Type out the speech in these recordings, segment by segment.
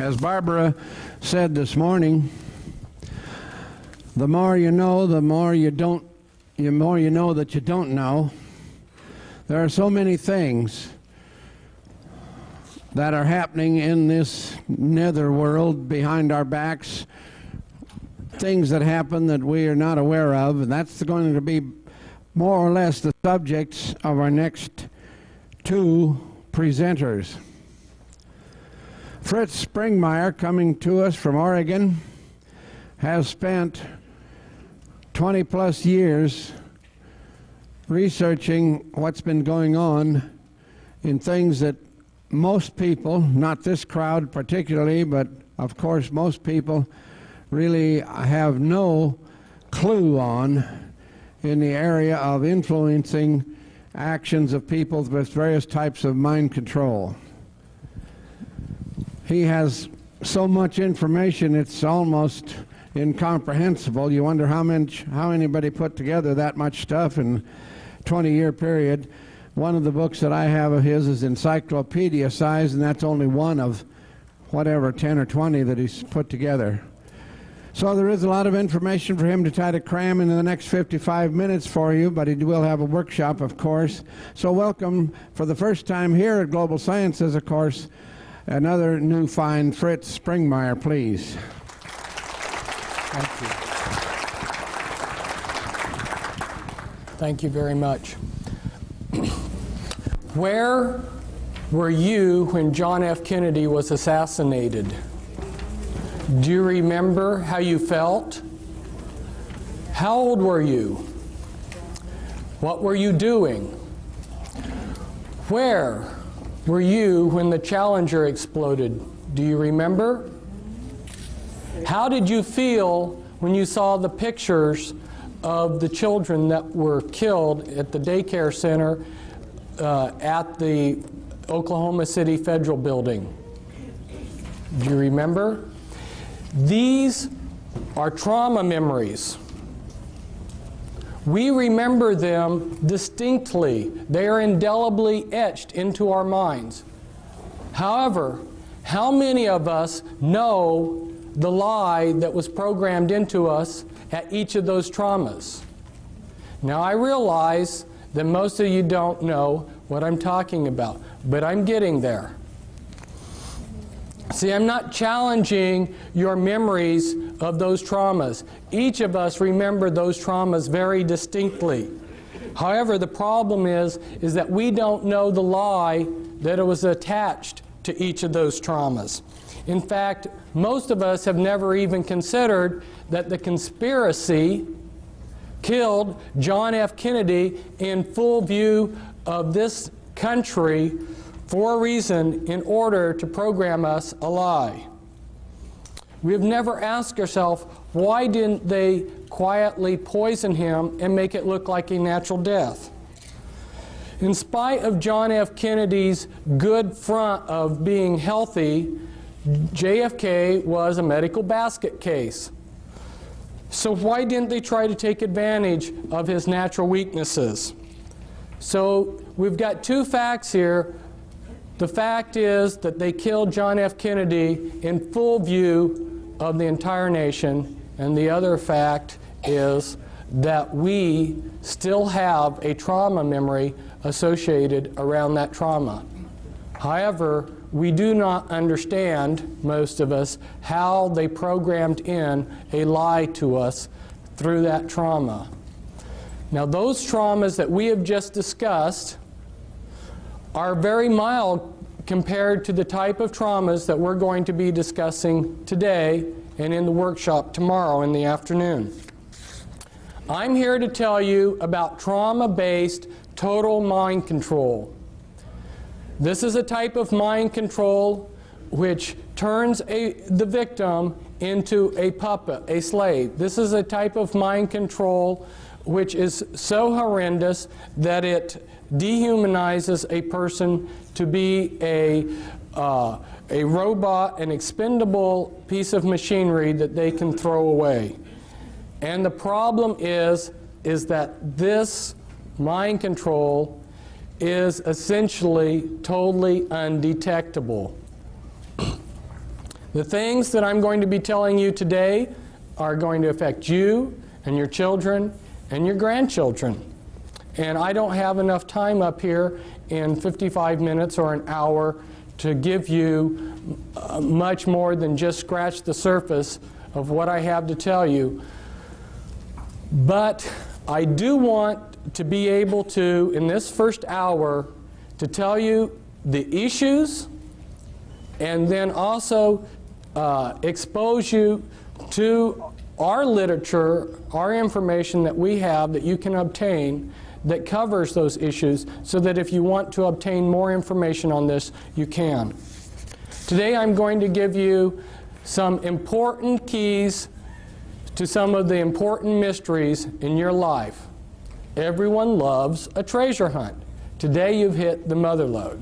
As Barbara said this morning, the more you know, the more you don't, the more you know that you don't know. There are so many things that are happening in this nether world behind our backs, things that happen that we are not aware of, and that's going to be more or less the subjects of our next two presenters. Fritz Springmeier, coming to us from Oregon, has spent 20-plus years researching what's been going on in things that most people, not this crowd particularly, but of course most people really have no clue on in the area of influencing actions of people with various types of mind control. He has so much information it's almost incomprehensible. You wonder how anybody put together that much stuff in a 20-year period. One of the books that I have of his is encyclopedia size, and that's only one of whatever 10 or 20 that he's put together. So there is a lot of information for him to try to cram into the next 55 minutes for you, but he will have a workshop, of course. So welcome for the first time here at Global Sciences, of course, another new find, Fritz Springmeier, please. Thank you. Thank you very much. Where were you when John F. Kennedy was assassinated? Do you remember how you felt? How old were you? What were you doing? Where were you when the Challenger exploded? Do you remember? How did you feel when you saw the pictures of the children that were killed at the daycare center at the Oklahoma City Federal Building? Do you remember? These are trauma memories. We remember them distinctly. They are indelibly etched into our minds. However, how many of us know the lie that was programmed into us at each of those traumas? Now, I realize that most of you don't know what I'm talking about, but I'm getting there. See, I'm not challenging your memories of those traumas. Each of us remember those traumas very distinctly. However, the problem is that we don't know the lie that it was attached to each of those traumas. In fact, most of us have never even considered that the conspiracy killed John F. Kennedy in full view of this country for a reason, in order to program us a lie. We have never asked ourselves, why didn't they quietly poison him and make it look like a natural death? In spite of John F. Kennedy's good front of being healthy, JFK was a medical basket case. So why didn't they try to take advantage of his natural weaknesses? So we've got two facts here. The fact is that they killed John F. Kennedy in full view of the entire nation, and the other fact is that we still have a trauma memory associated around that trauma. However, we do not understand, most of us, how they programmed in a lie to us through that trauma. Now, those traumas that we have just discussed are very mild compared to the type of traumas that we're going to be discussing today and in the workshop tomorrow in the afternoon. I'm here to tell you about trauma-based total mind control. This is a type of mind control which turns the victim into a puppet, a slave. This is a type of mind control which is so horrendous that it dehumanizes a person to be a robot, an expendable piece of machinery that they can throw away. And the problem is that this mind control is essentially totally undetectable. The things that I'm going to be telling you today are going to affect you and your children and your grandchildren. And I don't have enough time up here in 55 minutes or an hour to give you much more than just scratch the surface of what I have to tell you. But I do want to be able to, in this first hour, to tell you the issues and then also expose you to our literature, our information that we have that you can obtain that covers those issues, so that if you want to obtain more information on this, you can. Today I'm going to give you some important keys to some of the important mysteries in your life. Everyone loves a treasure hunt. Today you've hit the mother lode.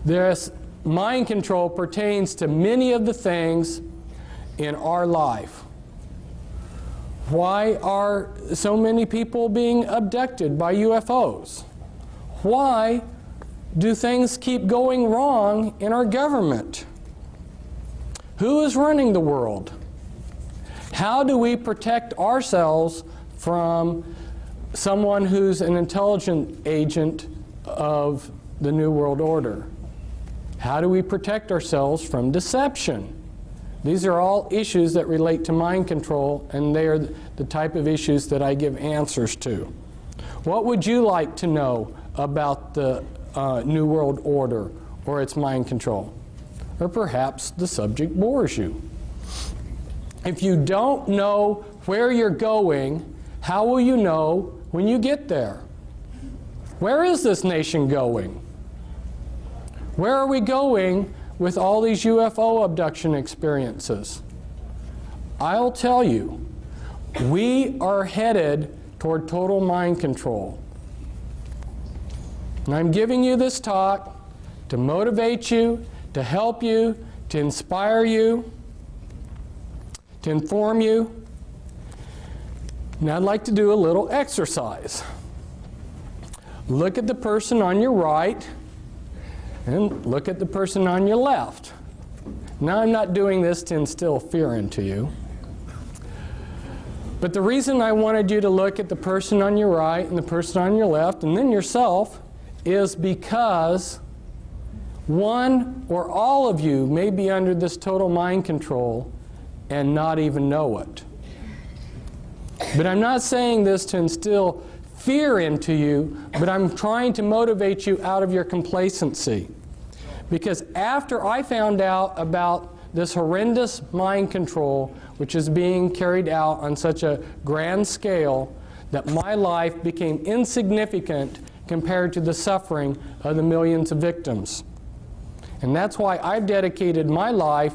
This mind control pertains to many of the things in our life. Why are so many people being abducted by UFOs? Why do things keep going wrong in our government? Who is running the world? How do we protect ourselves from someone who's an intelligent agent of the New World Order? How do we protect ourselves from deception? These are all issues that relate to mind control, and they are the type of issues that I give answers to. What would you like to know about the New World Order or its mind control? Or perhaps the subject bores you. If you don't know where you're going, how will you know when you get there? Where is this nation going? Where are we going with all these UFO abduction experiences? I'll tell you, we are headed toward total mind control. And I'm giving you this talk to motivate you, to help you, to inspire you, to inform you. And I'd like to do a little exercise. Look at the person on your right and look at the person on your left. Now, I'm not doing this to instill fear into you. But the reason I wanted you to look at the person on your right and the person on your left and then yourself is because one or all of you may be under this total mind control and not even know it. But I'm not saying this to instill fear into you, but I'm trying to motivate you out of your complacency. Because after I found out about this horrendous mind control, which is being carried out on such a grand scale, that my life became insignificant compared to the suffering of the millions of victims. And that's why I've dedicated my life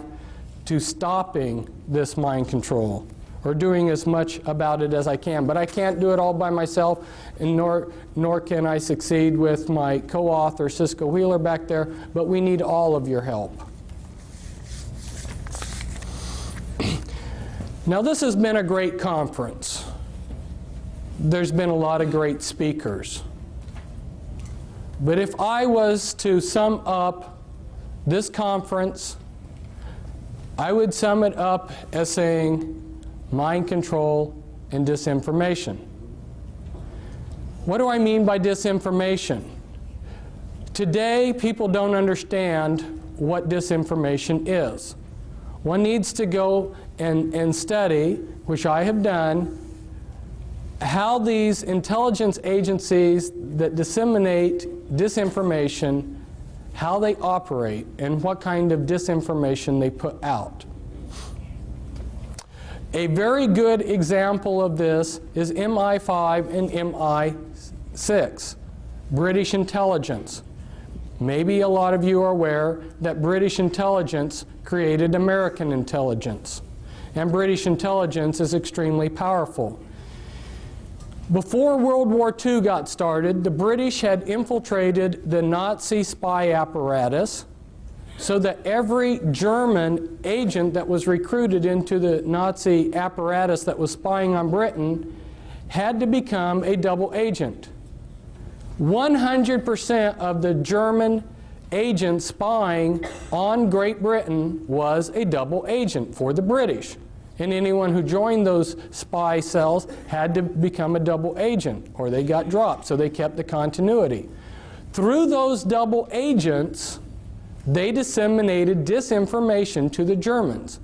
to stopping this mind control, or doing as much about it as I can. But I can't do it all by myself, and nor can I succeed with my co-author, Cisco Wheeler, back there, but we need all of your help. Now, this has been a great conference. There's been a lot of great speakers. But if I was to sum up this conference, I would sum it up as saying mind control and disinformation. What do I mean by disinformation? Today, people don't understand what disinformation is. One needs to go and study, which I have done, how these intelligence agencies that disseminate disinformation, how they operate, and what kind of disinformation they put out. A very good example of this is MI5 and MI6, British intelligence. Maybe a lot of you are aware that British intelligence created American intelligence. And British intelligence is extremely powerful. Before World War II got started, the British had infiltrated the Nazi spy apparatus, so that every German agent that was recruited into the Nazi apparatus that was spying on Britain had to become a double agent. 100% of the German agent spying on Great Britain was a double agent for the British. And anyone who joined those spy cells had to become a double agent, or they got dropped, so they kept the continuity. Through those double agents, they disseminated disinformation to the Germans.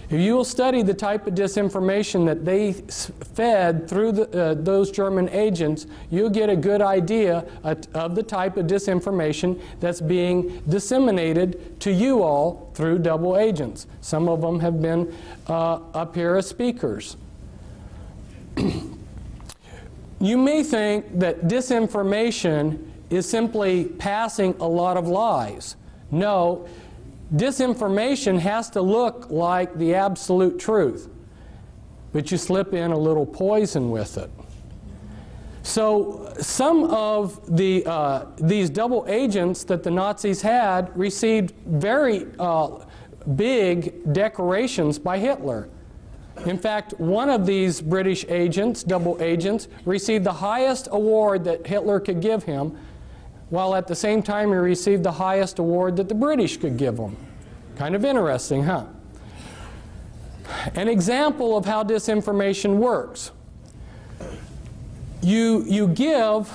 If you will study the type of disinformation that they fed through those German agents, you'll get a good idea of the type of disinformation that's being disseminated to you all through double agents. Some of them have been up here as speakers. You may think that disinformation is simply passing a lot of lies. No. Disinformation has to look like the absolute truth, but you slip in a little poison with it. So some of these double agents that the Nazis had received very big decorations by Hitler. In fact, one of these British agents, double agents, received the highest award that Hitler could give him, while at the same time he received the highest award that the British could give him. Kind of interesting, huh? An example of how disinformation works. You give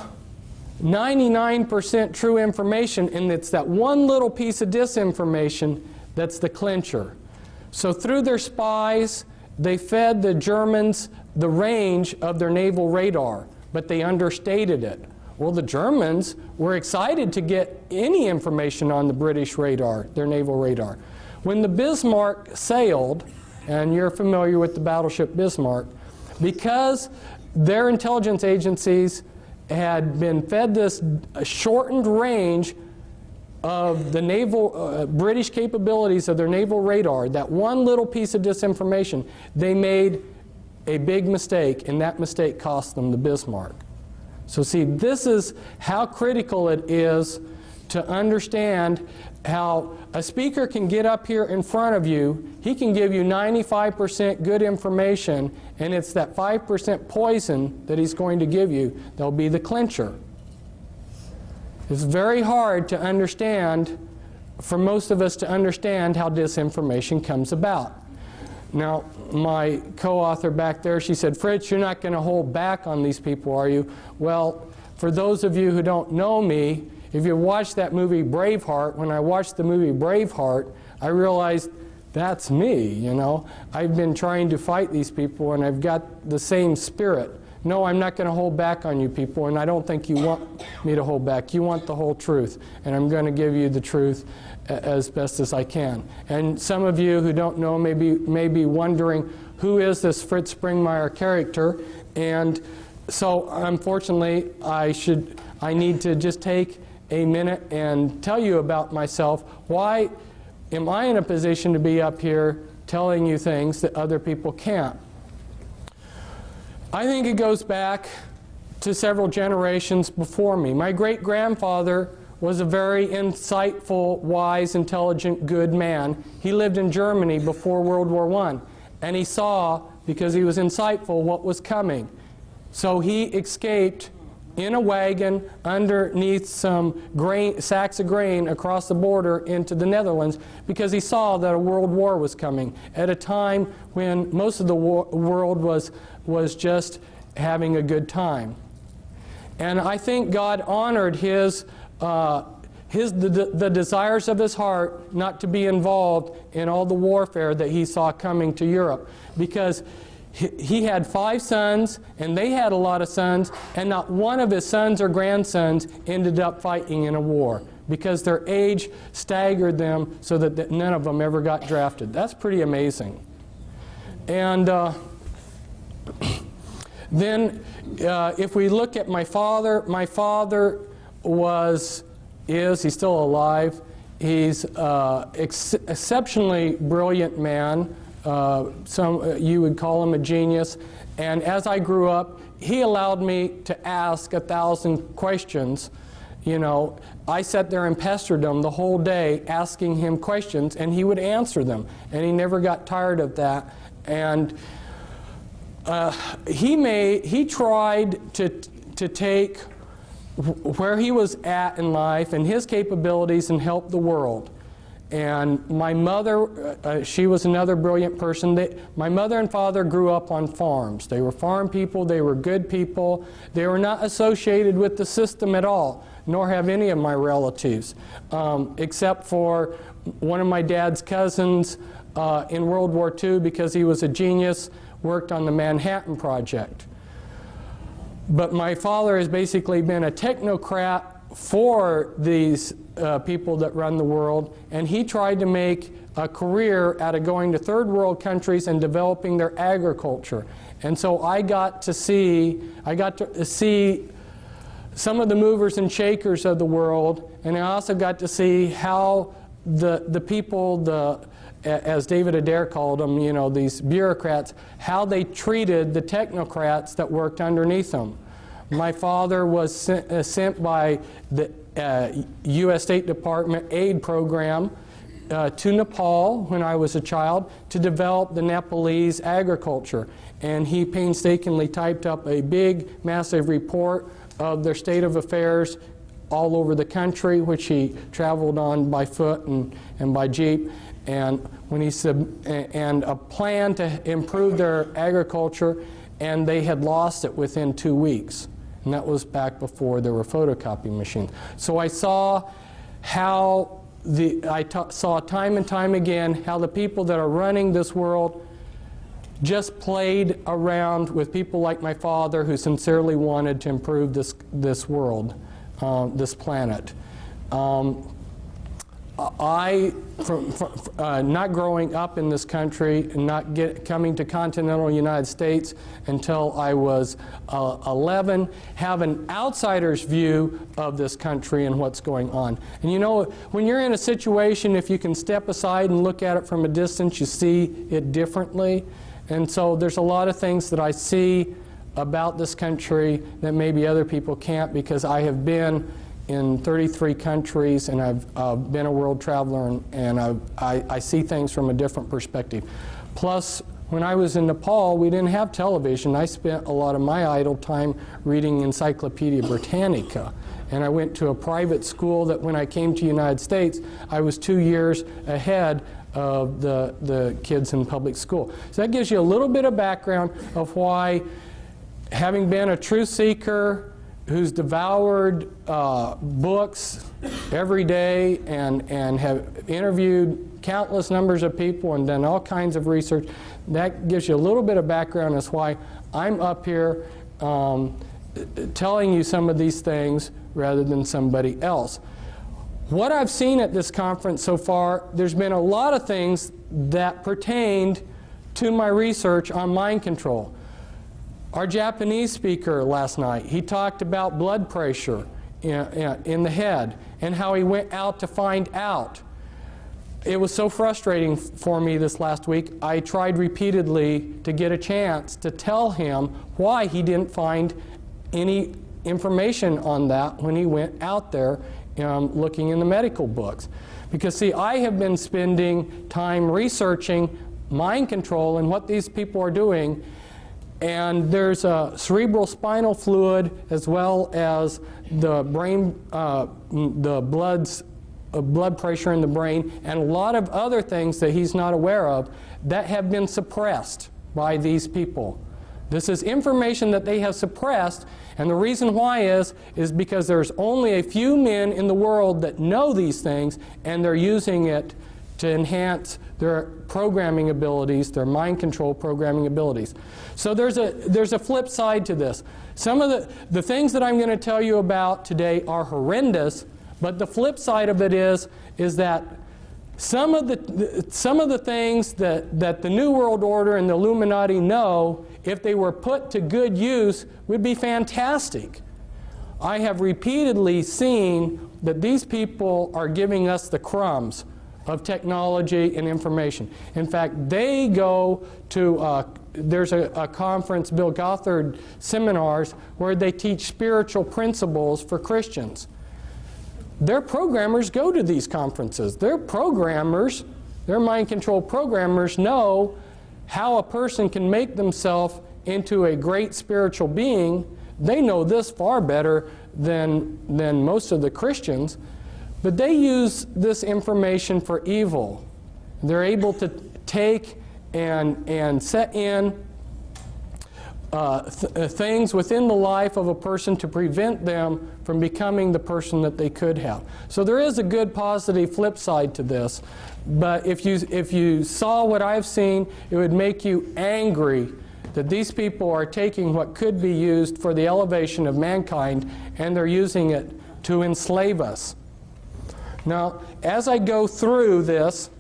99% true information, and it's that one little piece of disinformation that's the clincher. So through their spies, they fed the Germans the range of their naval radar, but they understated it. Well, the Germans were excited to get any information on the British radar, their naval radar. When the Bismarck sailed, and you're familiar with the battleship Bismarck, because their intelligence agencies had been fed this shortened range of the naval, British capabilities of their naval radar, that one little piece of disinformation, they made a big mistake, and that mistake cost them the Bismarck. So see, this is how critical it is to understand how a speaker can get up here in front of you, he can give you 95% good information, and it's that 5% poison that he's going to give you that'll be the clincher. It's very hard to understand, for most of us to understand how disinformation comes about. Now, my co-author back there, she said, "Fritz, you're not going to hold back on these people, are you?" Well, for those of you who don't know me, if you watch that movie Braveheart, when I watched the movie Braveheart, I realized that's me, you know. I've been trying to fight these people, and I've got the same spirit. No, I'm not going to hold back on you people, and I don't think you want me to hold back. You want the whole truth, and I'm going to give you the truth as best as I can. And some of you who don't know may be wondering, who is this Fritz Springmeier character? And so, unfortunately, I need to just take a minute and tell you about myself. Why am I in a position to be up here telling you things that other people can't? I think it goes back to several generations before me. My great-grandfather was a very insightful, wise, intelligent, good man. He lived in Germany before World War I, and he saw, because he was insightful, what was coming. So he escaped in a wagon underneath some sacks of grain across the border into the Netherlands, because he saw that a world war was coming at a time when most of the world was just having a good time. And I think God honored the desires of his heart not to be involved in all the warfare that he saw coming to Europe, because he had 5 sons, and they had a lot of sons, and not one of his sons or grandsons ended up fighting in a war, because their age staggered them so that none of them ever got drafted. That's pretty amazing. And then if we look at my father he's still alive. He's exceptionally brilliant man. You would call him a genius. And as I grew up, he allowed me to ask 1,000 questions. You know, I sat there and pestered him the whole day asking him questions, and he would answer them. And he never got tired of that. And he tried to take where he was at in life and his capabilities and help the world. And my mother, she was another brilliant person. My mother and father grew up on farms. They were farm people. They were good people. They were not associated with the system at all, nor have any of my relatives, except for one of my dad's cousins in World War II, because he was a genius, worked on the Manhattan Project. But my father has basically been a technocrat for these people that run the world, and he tried to make a career out of going to third world countries and developing their agriculture. And so I got to see some of the movers and shakers of the world, and I also got to see how the people, as David Adair called them, you know, these bureaucrats, how they treated the technocrats that worked underneath them. My father was sent by the U.S. State Department aid program to Nepal when I was a child to develop the Nepalese agriculture. And he painstakingly typed up a big, massive report of their state of affairs all over the country, which he traveled on by foot and by jeep. And when he and a plan to improve their agriculture, and they had lost it within 2 weeks. And that was back before there were photocopy machines. So I saw how saw time and time again how the people that are running this world just played around with people like my father, who sincerely wanted to improve this world, this planet. Not growing up in this country and not coming to continental United States until I was 11, have an outsider's view of this country and what's going on. And you know, when you're in a situation, if you can step aside and look at it from a distance, you see it differently. And so there's a lot of things that I see about this country that maybe other people can't, because I have been in 33 countries, and I've been a world traveler, and I see things from a different perspective. Plus, when I was in Nepal, we didn't have television. I spent a lot of my idle time reading Encyclopedia Britannica. And I went to a private school that when I came to the United States, I was 2 years ahead of the kids in public school. So that gives you a little bit of background of why, having been a truth seeker who's devoured books every day and have interviewed countless numbers of people and done all kinds of research, that gives you a little bit of background as why I'm up here telling you some of these things rather than somebody else. What I've seen at this conference so far, there's been a lot of things that pertained to my research on mind control. Our Japanese speaker last night, he talked about blood pressure in the head and how he went out to find out. It was so frustrating for me this last week. I tried repeatedly to get a chance to tell him why he didn't find any information on that when he went out there looking in the medical books. Because see, I have been spending time researching mind control and what these people are doing. And there's cerebral spinal fluid, as well as the brain, the blood pressure in the brain, and a lot of other things that he's not aware of that have been suppressed by these people. This is information that they have suppressed, and the reason why is because there's only a few men in the world that know these things, and they're using it to enhance their programming abilities, their mind control programming abilities. So there's a flip side to this. Some of the things that I'm going to tell you about today are horrendous, but the flip side of it is that some of the things that the New World Order and the Illuminati know, if they were put to good use, would be fantastic. I have repeatedly seen that these people are giving us the crumbs of technology and information. In fact, they go to, there's a conference, Bill Gothard seminars, where they teach spiritual principles for Christians. Their programmers go to these conferences. Their programmers, their mind control programmers, know how a person can make themselves into a great spiritual being. They know this far better than most of the Christians, but they use this information for evil. They're able to take and set in things within the life of a person to prevent them from becoming the person that they could have. So there is a good positive flip side to this, but if you saw what I've seen, it would make you angry that these people are taking what could be used for the elevation of mankind and they're using it to enslave us. Now, as I go through this,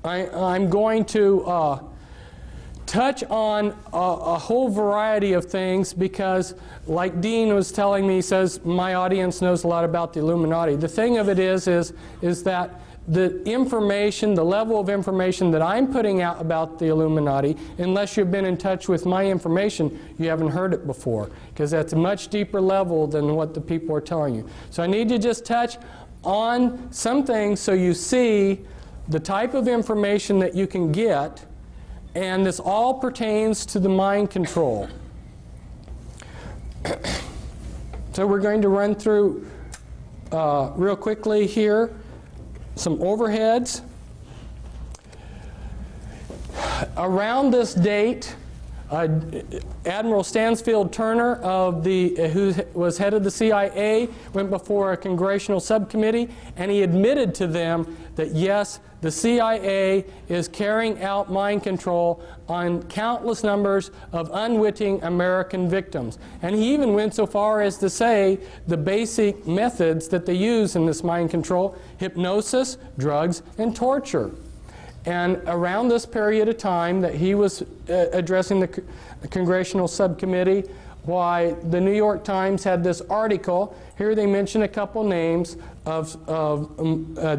I'm going to touch on a whole variety of things because, like Dean was telling me, he says my audience knows a lot about the Illuminati. The thing of it is that the information, the level of information that I'm putting out about the Illuminati, unless you've been in touch with my information, you haven't heard it before, because that's a much deeper level than what the people are telling you. So I need to just touch on some things so you see the type of information that you can get, and this all pertains to the mind control. So we're going to run through real quickly here some overheads. Around this date, Admiral Stansfield Turner, who was head of the CIA, went before a congressional subcommittee, and he admitted to them that yes, the CIA is carrying out mind control on countless numbers of unwitting American victims. And he even went so far as to say the basic methods that they use in this mind control: hypnosis, drugs, and torture. And around this period of time that he was addressing the congressional subcommittee, why the New York Times had this article. Here they mention a couple names of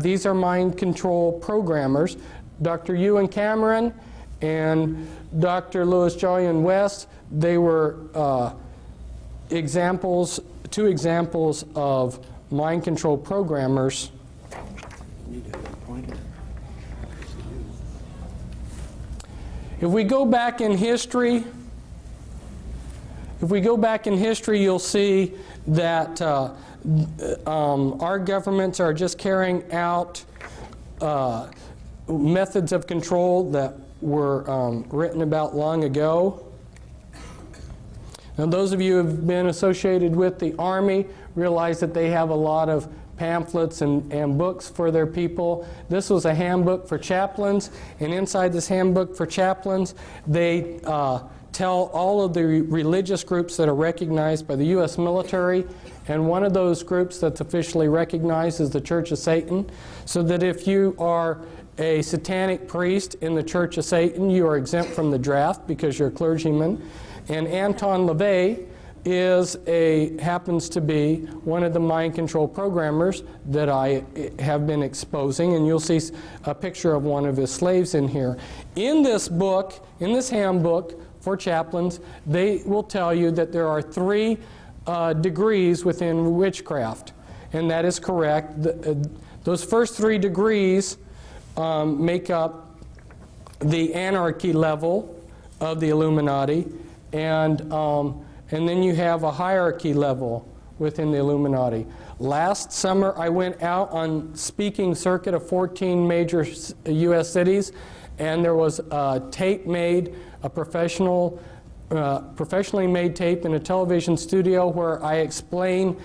these are mind control programmers, Dr. Ewan Cameron and Dr. Louis Jolyon West. They were two examples of mind control programmers. If we go back in history, you'll see that our governments are just carrying out methods of control that were written about long ago. Now, those of you who have been associated with the Army realize that they have a lot of pamphlets and books for their people. This was a handbook for chaplains, and inside this handbook for chaplains, they tell all of the religious groups that are recognized by the U.S. military, and one of those groups that's officially recognized is the Church of Satan, so that if you are a satanic priest in the Church of Satan, you are exempt from the draft because you're a clergyman. And Anton LaVey happens to be one of the mind control programmers that I have been exposing, and you'll see a picture of one of his slaves in here. In this book, in this handbook for chaplains, they will tell you that there are 3 degrees within witchcraft, and that is correct. Those first 3 degrees make up the anarchy level of the Illuminati, and then you have a hierarchy level within the Illuminati. Last summer, I went out on speaking circuit of 14 major U.S. cities, and there was a tape made, a professionally made tape in a television studio where I explain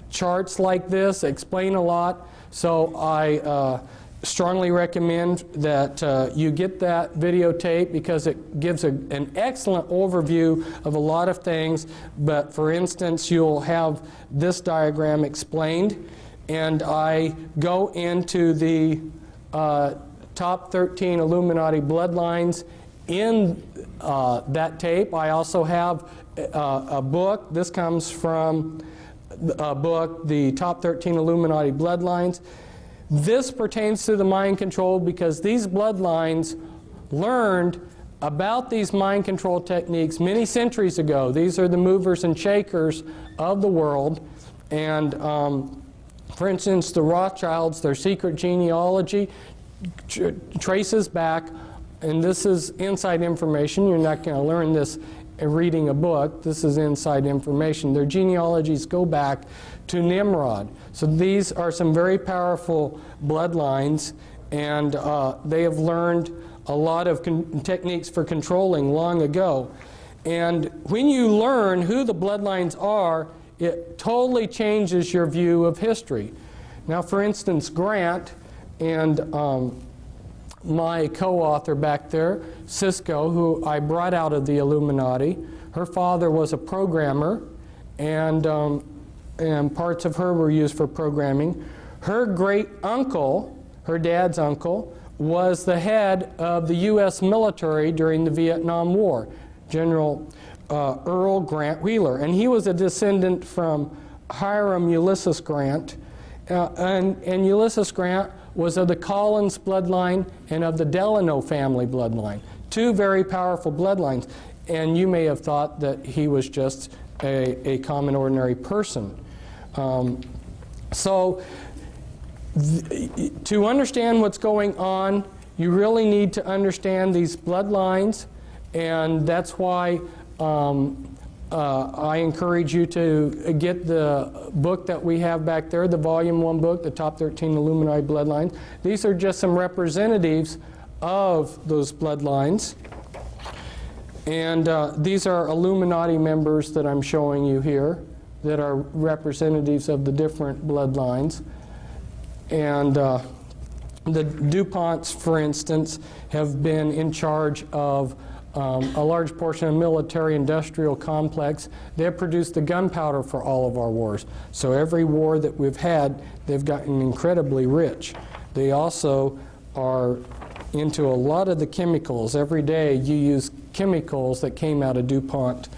charts like this, explain a lot. So I strongly recommend that you get that videotape because it gives an excellent overview of a lot of things. But for instance, you'll have this diagram explained, and I go into the top 13 Illuminati bloodlines in that tape. I also have a book. This comes from a book, The Top 13 Illuminati Bloodlines. This pertains to the mind control because these bloodlines learned about these mind control techniques many centuries ago. These are the movers and shakers of the world. And for instance, the Rothschilds, their secret genealogy traces back, and this is inside information. You're not going to learn this reading a book. This is inside information. Their genealogies go back to Nimrod. So these are some very powerful bloodlines, and they have learned a lot of techniques for controlling long ago. And when you learn who the bloodlines are, it totally changes your view of history. Now, for instance, Grant and my co-author back there, Cisco, who I brought out of the Illuminati, her father was a programmer, and parts of her were used for programming. Her great uncle, her dad's uncle, was the head of the U.S. military during the Vietnam War, General Earl Grant Wheeler. And he was a descendant from Hiram Ulysses Grant. And Ulysses Grant was of the Collins bloodline and of the Delano family bloodline. Two very powerful bloodlines. And you may have thought that he was just a common, ordinary person. To understand what's going on, you really need to understand these bloodlines, and that's why I encourage you to get the book that we have back there, the Volume 1 book, the Top 13 Illuminati Bloodlines. These are just some representatives of those bloodlines. And these are Illuminati members that I'm showing you here that are representatives of the different bloodlines. And the DuPonts, for instance, have been in charge of a large portion of the military-industrial complex. They have produced the gunpowder for all of our wars. So every war that we've had, they've gotten incredibly rich. They also are into a lot of the chemicals. Every day you use chemicals that came out of DuPont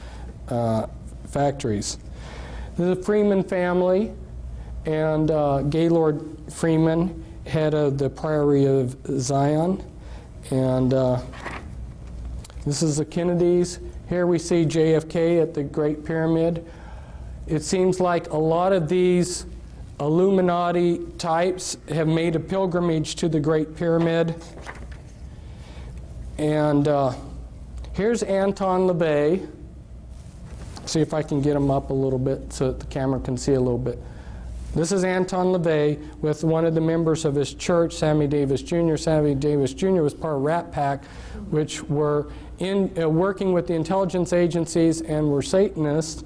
factories. The Freeman family and Gaylord Freeman, head of the Priory of Zion. And this is the Kennedys. Here we see JFK at the Great Pyramid. It seems like a lot of these Illuminati types have made a pilgrimage to the Great Pyramid. And here's Anton LaVey. See if I can get him up a little bit so that the camera can see a little bit. This is Anton LaVey with one of the members of his church, Sammy Davis Jr. Sammy Davis Jr. was part of Rat Pack, which were working with the intelligence agencies and were Satanists.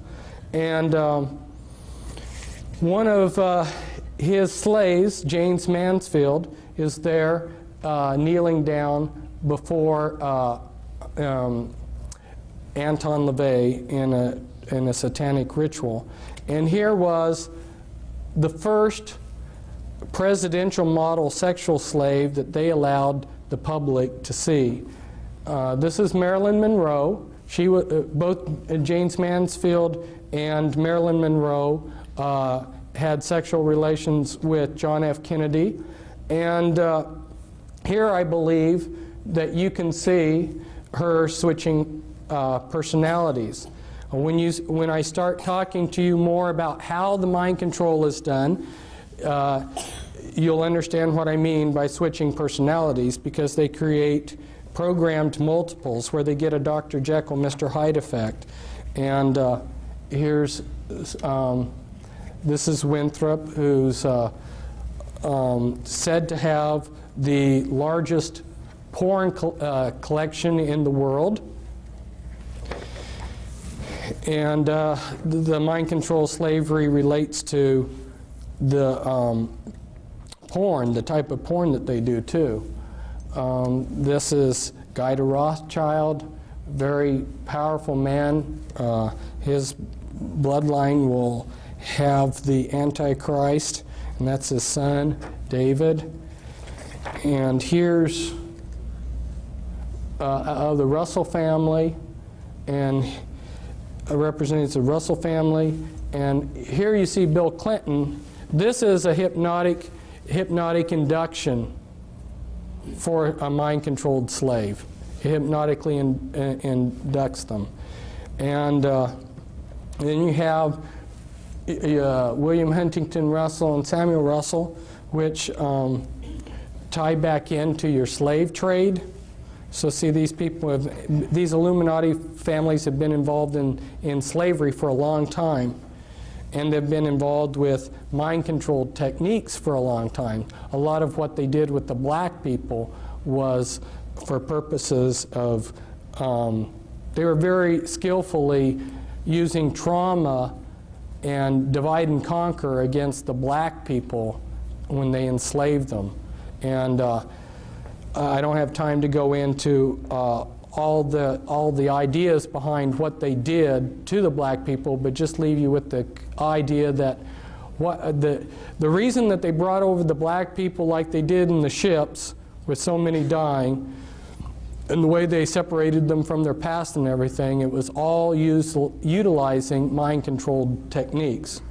And one of his slaves, James Mansfield, is there kneeling down before Anton LaVey in a satanic ritual. And here was the first presidential model sexual slave that they allowed the public to see. This is Marilyn Monroe. She both James Mansfield and Marilyn Monroe had sexual relations with John F. Kennedy. And here I believe that you can see her switching personalities. When I start talking to you more about how the mind control is done, you'll understand what I mean by switching personalities, because they create programmed multiples where they get a Dr. Jekyll, Mr. Hyde effect. And here's, this is Winthrop, who's said to have the largest porn collection in the world. And the mind control slavery relates to the porn, the type of porn that they do too. This is Guy de Rothschild, very powerful man. His bloodline will have the Antichrist, and that's his son, David. And here's of the Russell family, and represents the Russell family. And here you see Bill Clinton. This is a hypnotic induction for a mind-controlled slave. It hypnotically inducts them. And then you have William Huntington Russell and Samuel Russell, which tie back into your slave trade. So see, these people these Illuminati families have been involved in slavery for a long time, and they've been involved with mind-controlled techniques for a long time. A lot of what they did with the black people was for purposes of, they were very skillfully using trauma and divide and conquer against the black people when they enslaved them. And I don't have time to go into all the ideas behind what they did to the black people, but just leave you with the idea that the reason that they brought over the black people like they did in the ships, with so many dying, and the way they separated them from their past and everything, it was all utilizing mind-controlled techniques.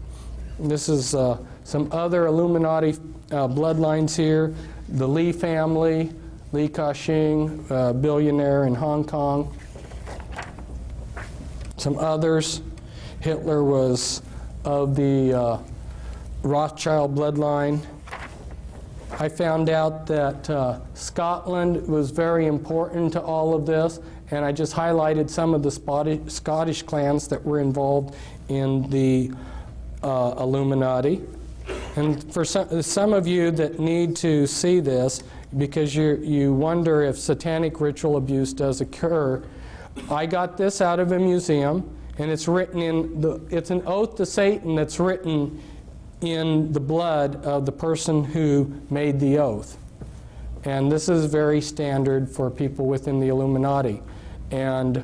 And this is some other Illuminati bloodlines here. The Lee family, Li Ka-shing, billionaire in Hong Kong. Some others. Hitler was of the Rothschild bloodline. I found out that Scotland was very important to all of this, and I just highlighted some of the Scottish clans that were involved in the Illuminati. And for some of you that need to see this, because you wonder if satanic ritual abuse does occur, I got this out of a museum, and it's written it's an oath to Satan that's written in the blood of the person who made the oath. And this is very standard for people within the Illuminati. And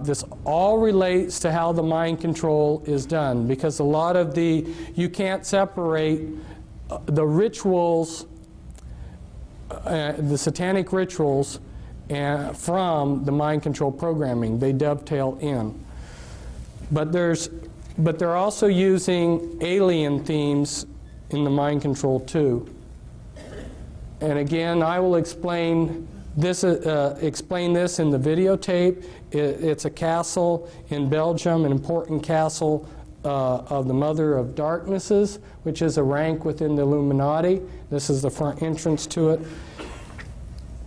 this all relates to how the mind control is done, because a lot of you can't separate the rituals, the satanic rituals, from the mind control programming. They dovetail in. But they're also using alien themes in the mind control too. And again, I will explain this in the videotape. It's a castle in Belgium, an important castle of the Mother of Darknesses, which is a rank within the Illuminati. This is the front entrance to it.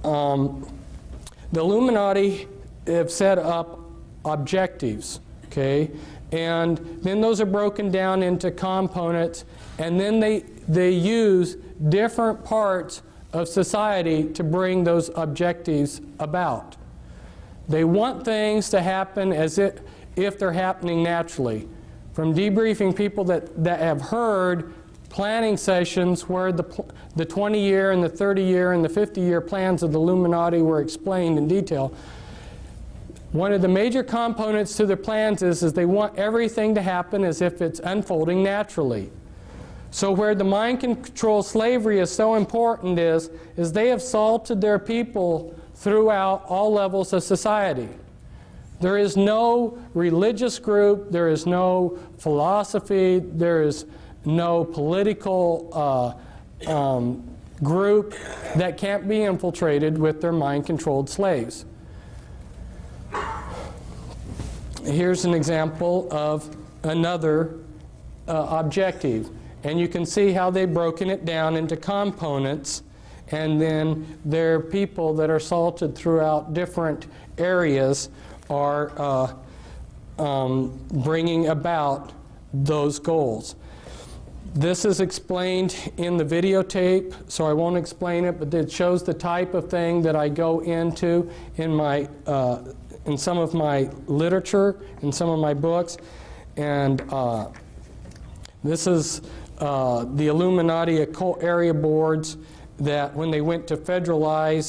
The Illuminati have set up objectives, okay? And then those are broken down into components, and then they use different parts of society to bring those objectives about. They want things to happen as if they're happening naturally. From debriefing people that have heard planning sessions where the 20-year and the 30-year and the 50-year plans of the Illuminati were explained in detail, one of the major components to their plans is they want everything to happen as if it's unfolding naturally. So where the mind control slavery is so important is they have salted their people throughout all levels of society. There is no religious group, there is no philosophy, there is no political group that can't be infiltrated with their mind-controlled slaves. Here's an example of another objective. And you can see how they've broken it down into components, and then their people that are salted throughout different areas are bringing about those goals. This is explained in the videotape, so I won't explain it, but it shows the type of thing that I go into in some of my literature, in some of my books. And this is the Illuminati occult area boards that when they went to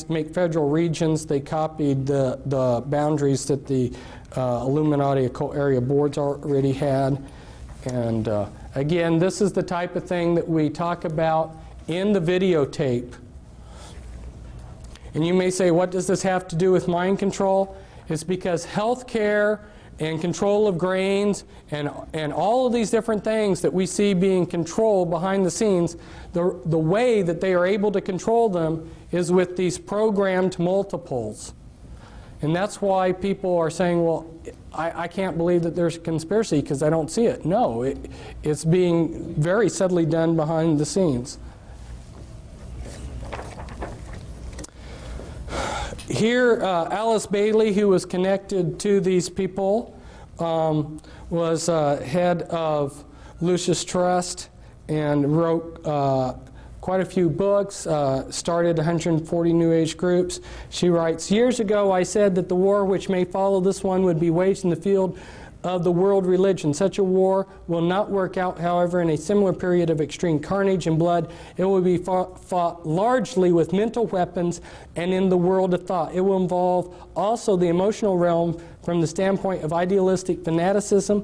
make federal regions, they copied the boundaries that the Illuminati occult area boards already had. And again, this is the type of thing that we talk about in the videotape. And you may say, what does this have to do with mind control? It's because healthcare and control of grains and all of these different things that we see being controlled behind the scenes, the way that they are able to control them is with these programmed multiples. And that's why people are saying, well, I can't believe that there's a conspiracy because I don't see it. No, it's being very subtly done behind the scenes. Here, Alice Bailey, who was connected to these people, was head of Lucis Trust and wrote quite a few books, started 140 New Age groups. She writes, "Years ago I said that the war which may follow this one would be waged in the field of the world religion. Such a war will not work out, however, in a similar period of extreme carnage and blood. It will be fought largely with mental weapons and in the world of thought. It will involve also the emotional realm from the standpoint of idealistic fanaticism.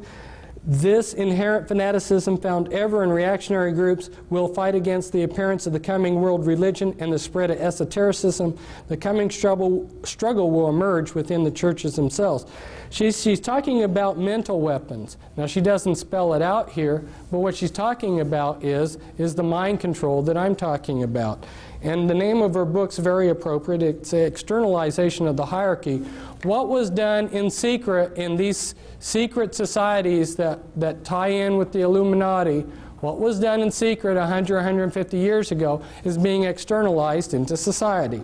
This inherent fanaticism found ever in reactionary groups will fight against the appearance of the coming world religion and the spread of esotericism. The coming struggle will emerge within the churches themselves." She's talking about mental weapons. Now, she doesn't spell it out here, but what she's talking about is the mind control that I'm talking about. And the name of her book's very appropriate. It's Externalization of the Hierarchy. What was done in secret in these secret societies that tie in with the Illuminati, what was done in secret 100, 150 years ago is being externalized into society.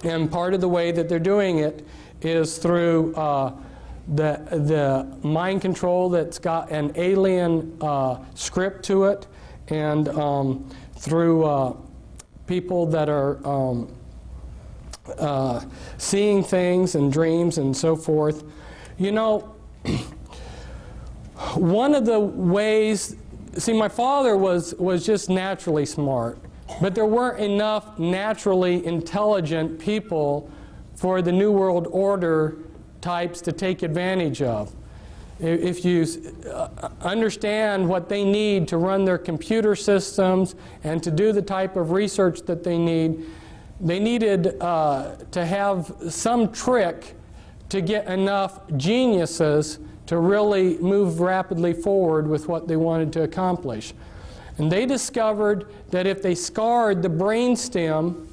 And part of the way that they're doing it is through the mind control that's got an alien script to it, and through people that are seeing things and dreams and so forth. You know, one of the ways, see, my father was just naturally smart, but there weren't enough naturally intelligent people for the New World Order types to take advantage of. If you understand what they need to run their computer systems and to do the type of research that they needed to have some trick to get enough geniuses to really move rapidly forward with what they wanted to accomplish. And they discovered that if they scarred the brainstem,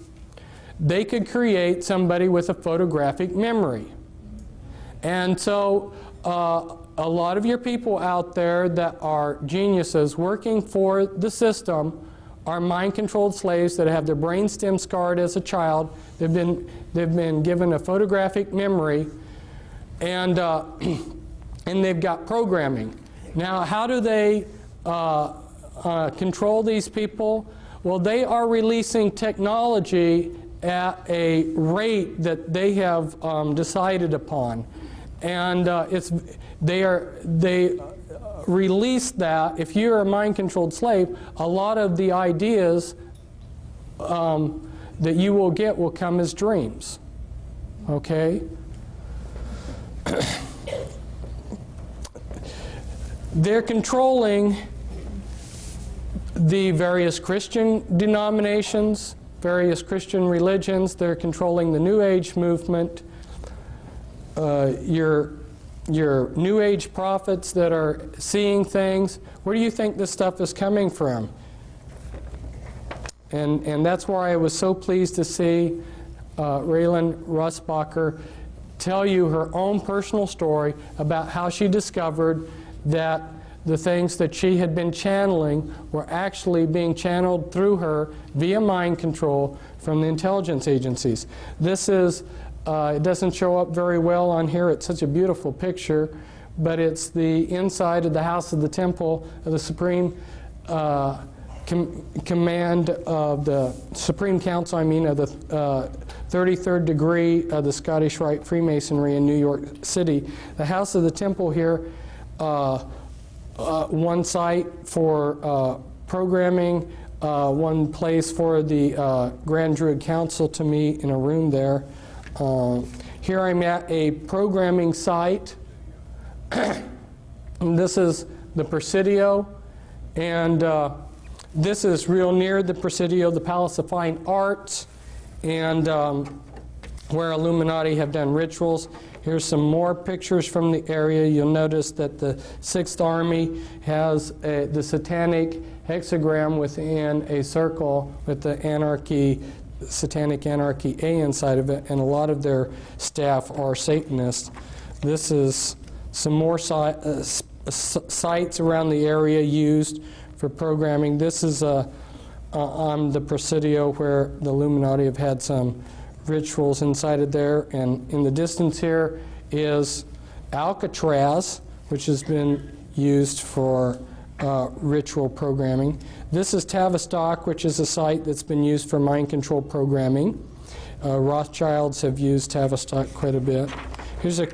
they could create somebody with a photographic memory. And so a lot of your people out there that are geniuses working for the system are mind-controlled slaves that have their brainstem scarred as a child. They've been given a photographic memory, and they've got programming. Now, how do they control these people? Well, they are releasing technology at a rate that they have decided upon, and they release that. If you're a mind-controlled slave, a lot of the ideas that you will get will come as dreams. Okay? They're controlling the various Christian denominations, various Christian religions. They're controlling the New Age movement. Your New Age prophets that are seeing things. Where do you think this stuff is coming from? And that's why I was so pleased to see Raylan Russbacher tell you her own personal story about how she discovered that the things that she had been channeling were actually being channeled through her via mind control from the intelligence agencies. This is, it doesn't show up very well on here. It's such a beautiful picture, but it's the inside of the House of the Temple of the Supreme Command of the Supreme Council, of the 33rd degree of the Scottish Rite Freemasonry in New York City. The House of the Temple here, one site for programming, one place for the Grand Druid Council to meet in a room there. Here I'm at a programming site. And this is the Presidio, and this is real near the Presidio, the Palace of Fine Arts, and where Illuminati have done rituals. Here's some more pictures from the area. You'll notice that the 6th Army has the satanic hexagram within a circle with the anarchy, satanic anarchy A inside of it, and a lot of their staff are Satanists. This is some more sites around the area used for programming. This is on the Presidio where the Illuminati have had some rituals inside of there. And in the distance here is Alcatraz, which has been used for ritual programming. This is Tavistock, which is a site that's been used for mind control programming. Rothschilds have used Tavistock quite a bit. Here's a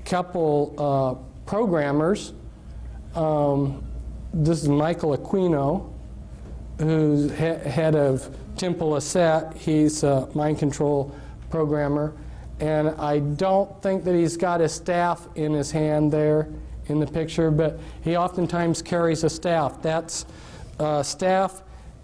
couple programmers. This is Michael Aquino, who's head of Temple Asset. He's a mind control programmer. And I don't think that he's got his staff in his hand there in the picture, but he oftentimes carries a staff. That's staff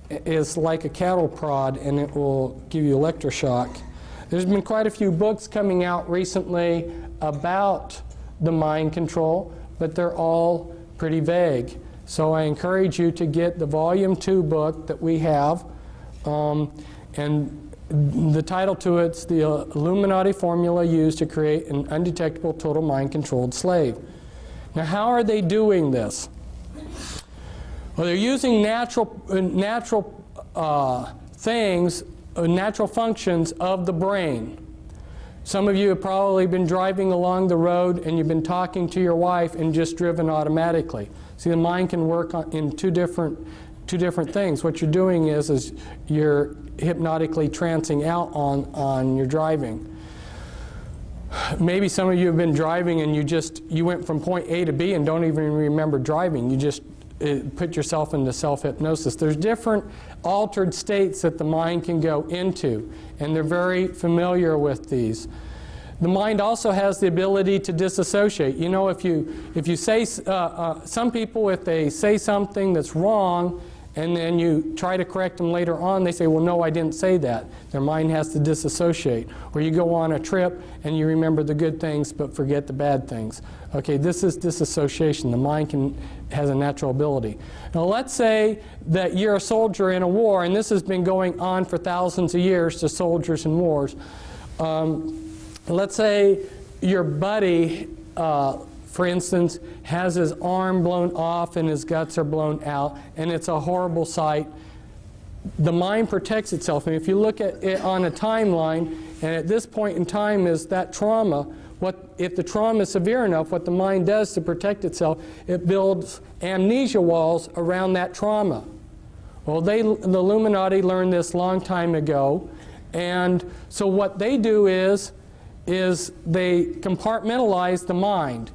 is like a cattle prod, and it will give you electroshock. There's been quite a few books coming out recently about the mind control, but they're all pretty vague. So I encourage you to get the Volume 2 book that we have, and the title to it's The Illuminati Formula Used to Create an Undetectable Total Mind-Controlled Slave. Now, how are they doing this? Well, they're using natural things, natural functions of the brain. Some of you have probably been driving along the road and you've been talking to your wife and just driven automatically. See, the mind can work in two different things. What you're doing is you're hypnotically trancing out on your driving. Maybe some of you have been driving and you went from point A to B and don't even remember driving. You just put yourself into self-hypnosis. There's different altered states that the mind can go into, and they're very familiar with these. The mind also has the ability to disassociate. You know, if you say, some people, if they say something that's wrong, and then you try to correct them later on, they say, well, no, I didn't say that. Their mind has to disassociate. Or you go on a trip and you remember the good things but forget the bad things. Okay, this is disassociation. The mind has a natural ability. Now let's say that you're a soldier in a war, and this has been going on for thousands of years to soldiers in wars. Let's say your buddy, for instance, has his arm blown off and his guts are blown out, and it's a horrible sight. The mind protects itself. And if you look at it on a timeline, and at this point in time is that trauma, if the trauma is severe enough, what the mind does to protect itself, it builds amnesia walls around that trauma. Well, the Illuminati learned this a long time ago, and so what they do is they compartmentalize the mind.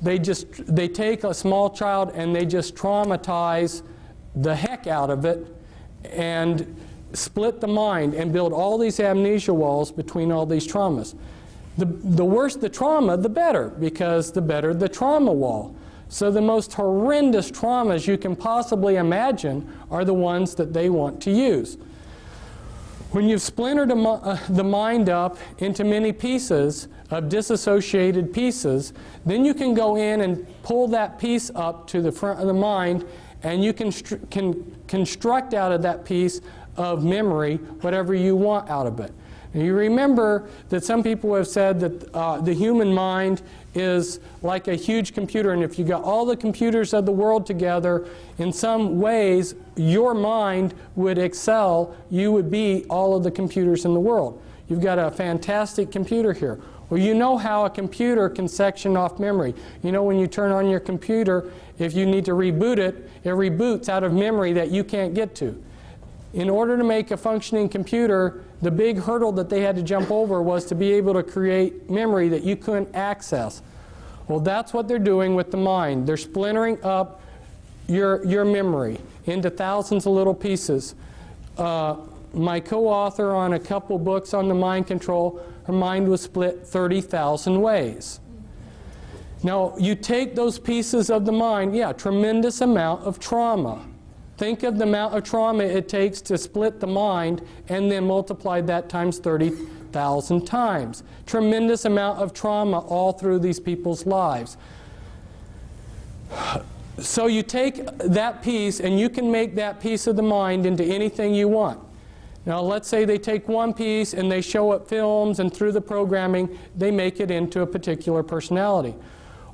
They take a small child and they just traumatize the heck out of it and split the mind and build all these amnesia walls between all these traumas. The worse the trauma, the better, because the better the trauma wall. So the most horrendous traumas you can possibly imagine are the ones that they want to use. When you've splintered the mind up into many pieces of disassociated pieces, then you can go in and pull that piece up to the front of the mind, and you can construct out of that piece of memory whatever you want out of it. And you remember that some people have said that the human mind is like a huge computer, and if you got all the computers of the world together, in some ways your mind would excel. You would be all of the computers in the world. You've got a fantastic computer here. Well, you know how a computer can section off memory. You know, when you turn on your computer, if you need to reboot it, it reboots out of memory that you can't get to. In order to make a functioning computer, the big hurdle that they had to jump over was to be able to create memory that you couldn't access. Well, that's what they're doing with the mind. They're splintering up your memory into thousands of little pieces. My co-author on a couple books on the mind control, her mind was split 30,000 ways. Now, you take those pieces of the mind, yeah, tremendous amount of trauma. Think of the amount of trauma it takes to split the mind and then multiply that times 30,000 times. Tremendous amount of trauma all through these people's lives. So you take that piece and you can make that piece of the mind into anything you want. Now let's say they take one piece and they show up films, and through the programming they make it into a particular personality.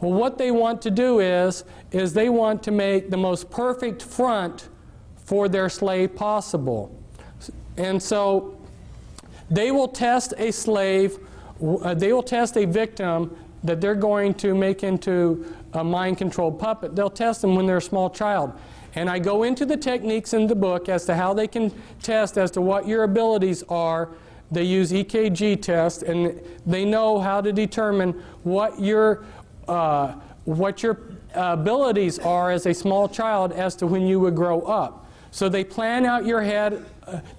Well, what they want to do is they want to make the most perfect front for their slave possible. And so They will test a slave, they will test a victim that they're going to make into a mind-controlled puppet. They'll test them when they're a small child. And I go into the techniques in the book as to how they can test as to what your abilities are. They use EKG tests, and they know how to determine what your abilities are as a small child as to when you would grow up. So they plan out your head,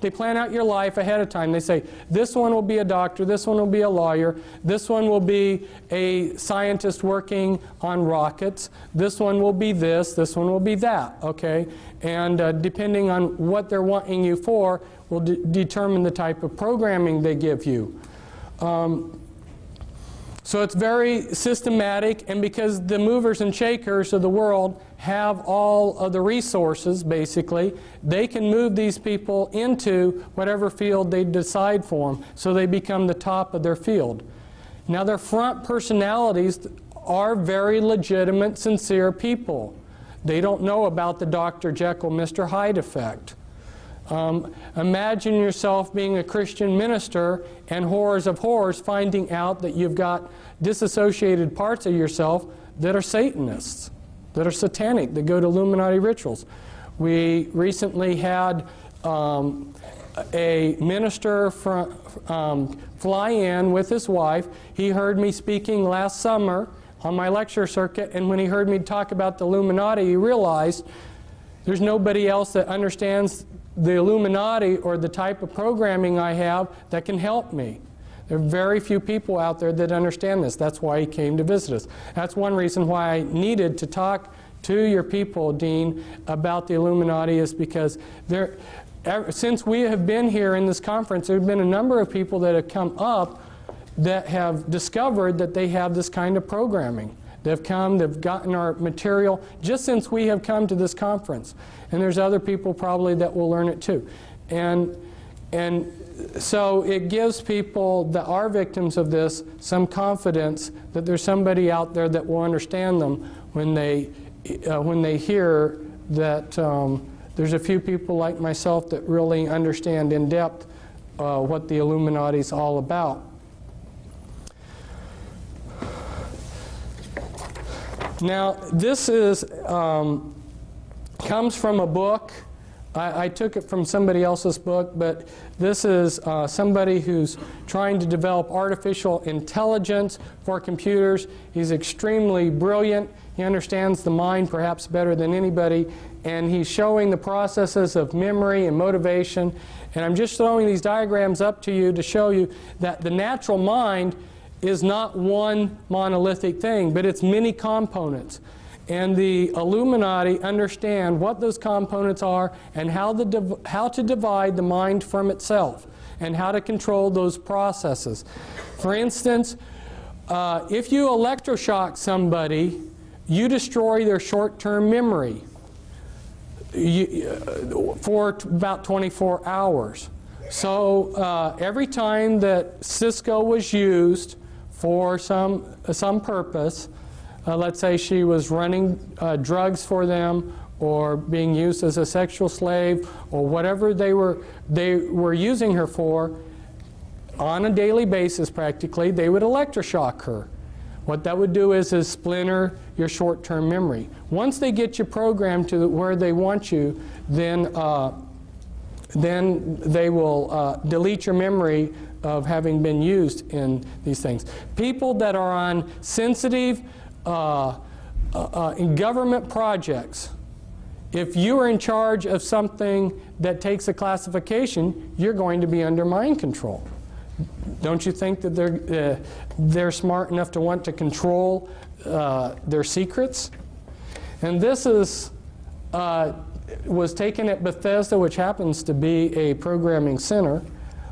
they plan out your life ahead of time. They say, this one will be a doctor, this one will be a lawyer, this one will be a scientist working on rockets, this one will be this one will be that, okay? And depending on what they're wanting you for will determine the type of programming they give you. So it's very systematic, and because the movers and shakers of the world have all of the resources, basically, they can move these people into whatever field they decide for them, so they become the top of their field. Now, their front personalities are very legitimate, sincere people. They don't know about the Dr. Jekyll, Mr. Hyde effect. Imagine yourself being a Christian minister and horrors of horrors finding out that you've got disassociated parts of yourself that are Satanists, that are satanic, that go to Illuminati rituals. We recently had a minister fly in with his wife. He heard me speaking last summer on my lecture circuit, and when he heard me talk about the Illuminati, he realized there's nobody else that understands the Illuminati or the type of programming I have that can help me. There are very few people out there that understand this. That's why he came to visit us. That's one reason why I needed to talk to your people, Dean, about the Illuminati, is because since we have been here in this conference, there have been a number of people that have come up that have discovered that they have this kind of programming. They've come, they've gotten our material just since we have come to this conference. And there's other people probably that will learn it too. And so it gives people that are victims of this some confidence that there's somebody out there that will understand them when they hear that there's a few people like myself that really understand in depth what the Illuminati is all about. Now, this comes from a book. I took it from somebody else's book, but this is somebody who's trying to develop artificial intelligence for computers. He's extremely brilliant. He understands the mind perhaps better than anybody, and he's showing the processes of memory and motivation. And I'm just throwing these diagrams up to you to show you that the natural mind is not one monolithic thing, but it's many components. And the Illuminati understand what those components are and how to divide the mind from itself and how to control those processes. For instance, if you electroshock somebody, you destroy their short-term memory for about 24 hours. So every time that Cisco was used for some purpose, let's say she was running drugs for them or being used as a sexual slave or whatever they were using her for, on a daily basis practically, they would electroshock her. What that would do is splinter your short-term memory. Once they get you programmed to where they want you, then they will delete your memory of having been used in these things. People that are on sensitive in government projects, if you are in charge of something that takes a classification, you're going to be under mind control. Don't you think that they're smart enough to want to control their secrets? And this was taken at Bethesda, which happens to be a programming center,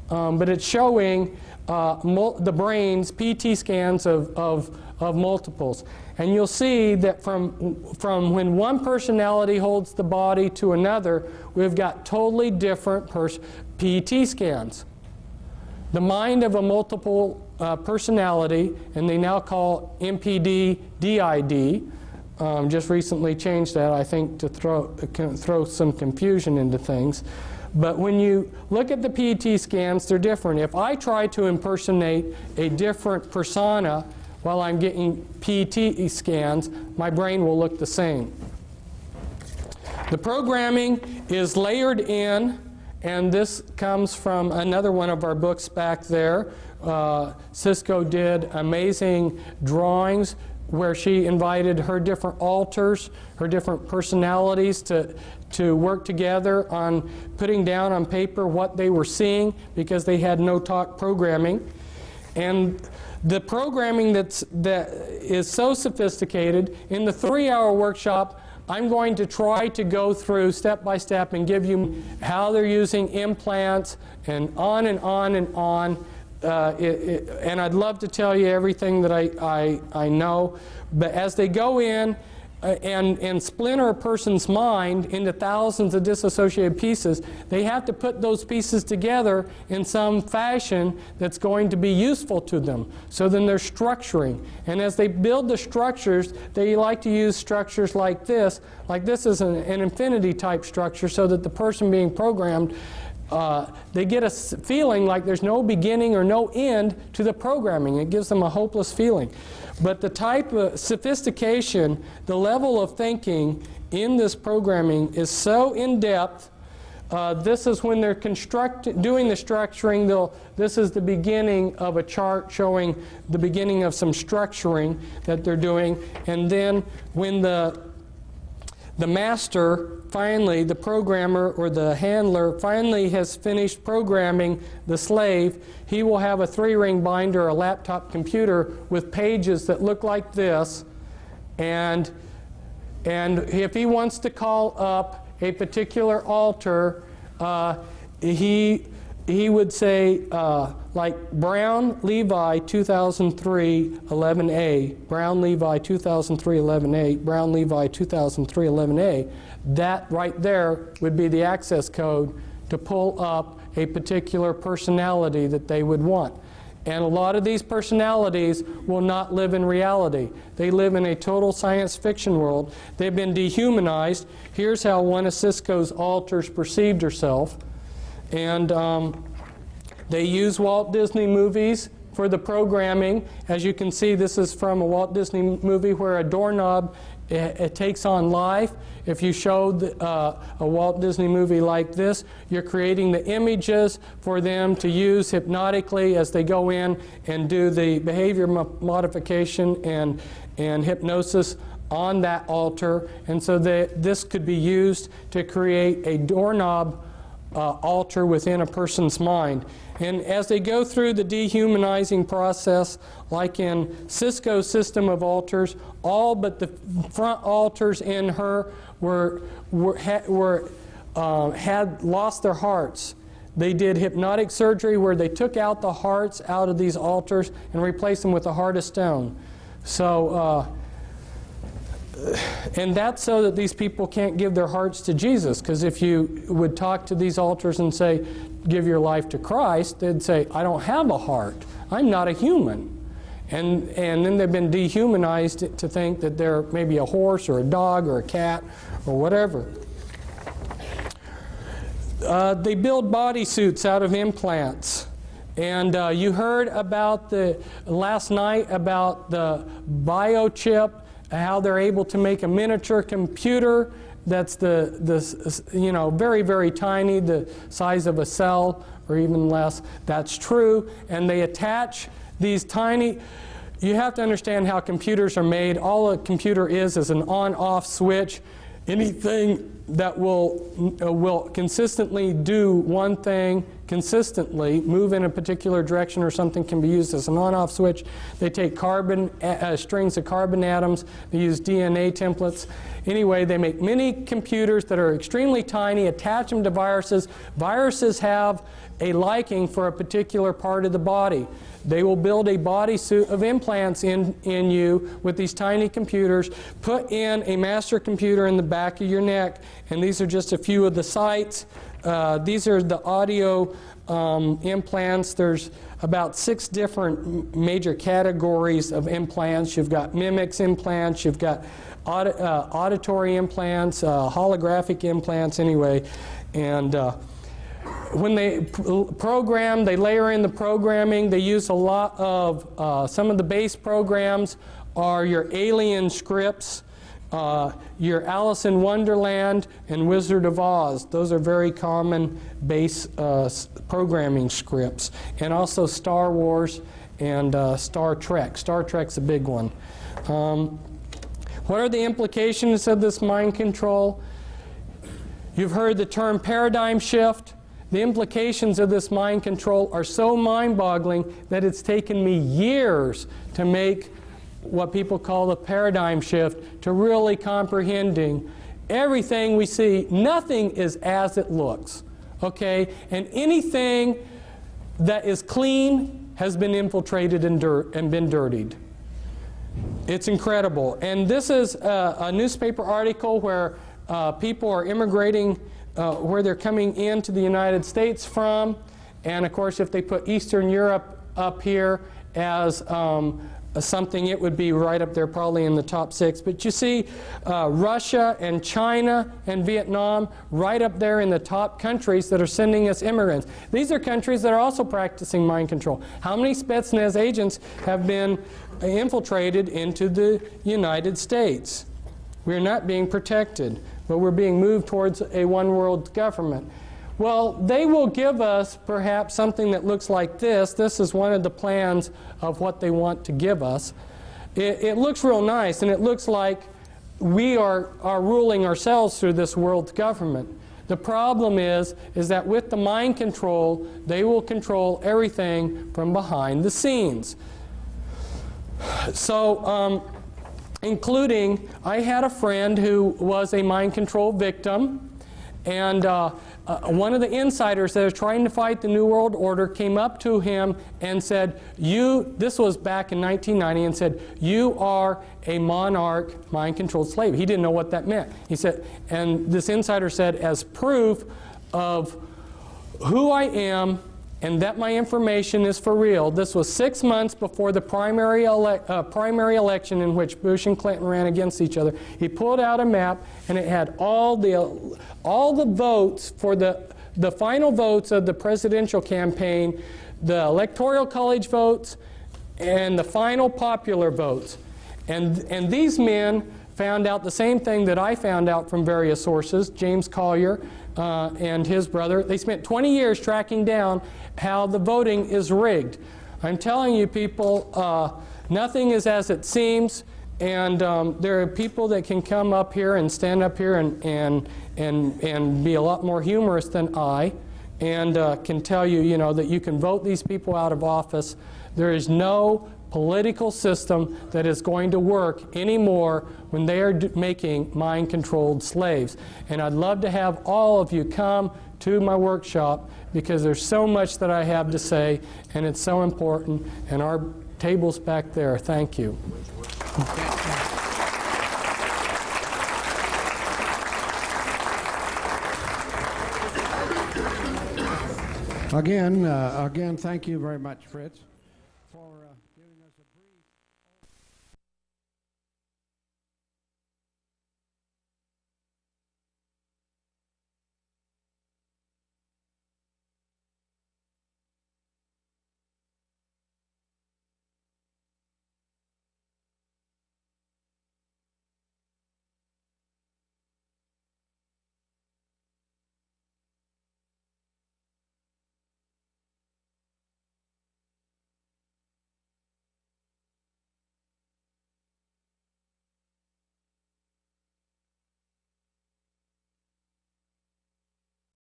but it's showing the brain's PT scans of multiples. And you'll see that from when one personality holds the body to another, we've got totally different PET scans. The mind of a multiple personality, and they now call MPD DID, just recently changed that, I think, to throw some confusion into things. But when you look at the PET scans, they're different. If I try to impersonate a different persona while I'm getting PET scans, my brain will look the same. The programming is layered in, and this comes from another one of our books back there. Cisco did amazing drawings where she invited her different alters, her different personalities to work together on putting down on paper what they were seeing, because they had no talk programming. And the programming that is so sophisticated, in the 3-hour workshop, I'm going to try to go through step by step and give you how they're using implants and on and on and on. And I'd love to tell you everything that I know, but as they go in and splinter a person's mind into thousands of disassociated pieces, they have to put those pieces together in some fashion that's going to be useful to them. So then they're structuring. And as they build the structures, they like to use structures like this. Like this is an infinity type structure, so that the person being programmed, they get a feeling like there's no beginning or no end to the programming. It gives them a hopeless feeling. But the type of sophistication, the level of thinking in this programming is so in-depth. This is when they're doing the structuring. This is the beginning of a chart showing the beginning of some structuring that they're doing. And then when the master, finally, the programmer or the handler, finally has finished programming the slave, he will have a 3-ring binder, a laptop computer with pages that look like this. And if he wants to call up a particular altar, he would say, like Brown Levi 2003 11A, Brown Levi 2003 11A, Brown Levi 2003 11A. That right there would be the access code to pull up a particular personality that they would want. And a lot of these personalities will not live in reality. They live in a total science fiction world. They've been dehumanized. Here's how one of Cisco's alters perceived herself. And they use Walt Disney movies for the programming. As you can see, this is from a Walt Disney movie where a doorknob it takes on life. If you showed a Walt Disney movie like this, you're creating the images for them to use hypnotically as they go in and do the behavior modification and hypnosis on that altar. And so this could be used to create a doorknob altar within a person's mind. And as they go through the dehumanizing process, like in Cisco's system of altars, all but the front altars in her had lost their hearts. They did hypnotic surgery where they took out the hearts out of these altars and replaced them with a heart of stone. So, and that's so that these people can't give their hearts to Jesus, because if you would talk to these altars and say, give your life to Christ, they'd say, I don't have a heart. I'm not a human. And then they've been dehumanized to think that they're maybe a horse or a dog or a cat or whatever. They build bodysuits out of implants. And you heard about last night about the biochip, how they're able to make a miniature computer that's very, very tiny, the size of a cell or even less. That's true. And they attach these tiny, you have to understand how computers are made. All a computer is an on-off switch. Anything that will consistently do one thing consistently, move in a particular direction or something, can be used as an on-off switch. They take strings of carbon atoms, they use DNA templates. Anyway, they make mini computers that are extremely tiny, attach them to viruses. Viruses have a liking for a particular part of the body. They will build a bodysuit of implants in you with these tiny computers, put in a master computer in the back of your neck, and these are just a few of the sites. These are the audio implants. There's about 6 different major categories of implants. You've got mimics implants, you've got auditory implants, holographic implants anyway, and when they program, they layer in the programming. They use a lot of, some of the base programs are your Alien scripts, your Alice in Wonderland and Wizard of Oz. Those are very common base programming scripts. And also Star Wars and Star Trek. Star Trek's a big one. What are the implications of this mind control? You've heard the term paradigm shift. The implications of this mind control are so mind-boggling that it's taken me years to make what people call the paradigm shift, to really comprehending everything we see. Nothing is as it looks, okay? And anything that is clean has been infiltrated and been dirtied. It's incredible. And this is a newspaper article where people are immigrating, where they're coming into the United States from. And of course, if they put Eastern Europe up here as something, it would be right up there probably in the top 6. But you see Russia and China and Vietnam right up there in the top countries that are sending us immigrants. These are countries that are also practicing mind control. How many Spetsnaz agents have been infiltrated into the United States? We're not being protected, but we're being moved towards a one-world government. Well, they will give us perhaps something that looks like this. This is one of the plans of what they want to give us. It looks real nice, and it looks like we are ruling ourselves through this world government. The problem is that with the mind control, they will control everything from behind the scenes. So, including, I had a friend who was a mind control victim, and one of the insiders that is trying to fight the New World Order came up to him and said, this was back in 1990, and said, you are a monarch mind-controlled slave. He didn't know what that meant. He said, and this insider said, as proof of who I am and that my information is for real. This was 6 months before the primary election in which Bush and Clinton ran against each other. He pulled out a map, and it had all the votes for the final votes of the presidential campaign, the electoral college votes, and the final popular votes. And these men found out the same thing that I found out from various sources, James Collier and his brother. They spent 20 years tracking down how the voting is rigged. I'm telling you, people, nothing is as it seems, and there are people that can come up here and stand up here and be a lot more humorous than I, and can tell you, you know, that you can vote these people out of office. There is no political system that is going to work anymore when they are making mind-controlled slaves. And I'd love to have all of you come to my workshop, because there's so much that I have to say, and it's so important. And our table's back there. Thank you. Again, thank you very much, Fritz, for